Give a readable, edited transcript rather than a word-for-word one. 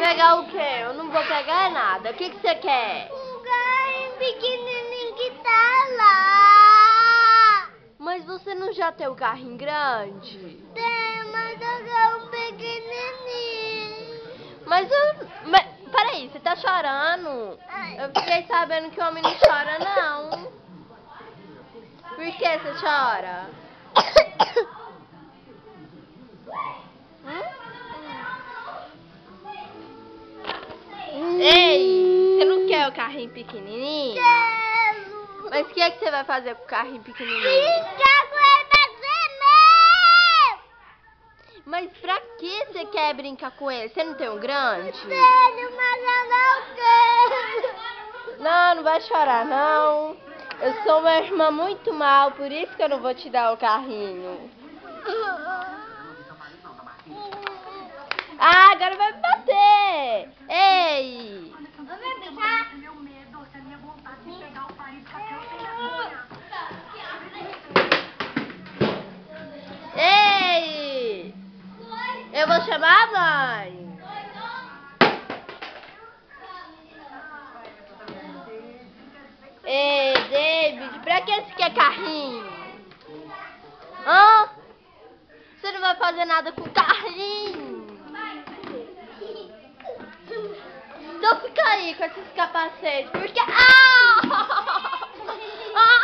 Pegar o quê? Eu não vou pegar nada. O que você quer? Um carrinho pequenininho que tá lá. Mas você não já tem o carrinho grande? Tem, mas eu quero um pequenininho. Mas peraí, você tá chorando? Eu fiquei sabendo que o homem não chora, não. Por que você chora? Ei, você não quer o carrinho pequenininho? Quero. Mas o que é que você vai fazer com o carrinho pequenininho? Brincar com ele, mas é meu. Mas pra que você quer brincar com ele? Você não tem um grande? Tenho, mas eu não quero. Não, não vai chorar, não. Eu sou uma irmã muito mal, por isso que eu não vou te dar o carrinho. Ah, agora vai me bater! Ei! Vamos brincar? Ei! Eu vou chamar a mãe. Ei, David, pra que você quer carrinho? Hã? Você não vai fazer nada com o carrinho. Então fica aí com esses capacetes, porque... Ah! Ah!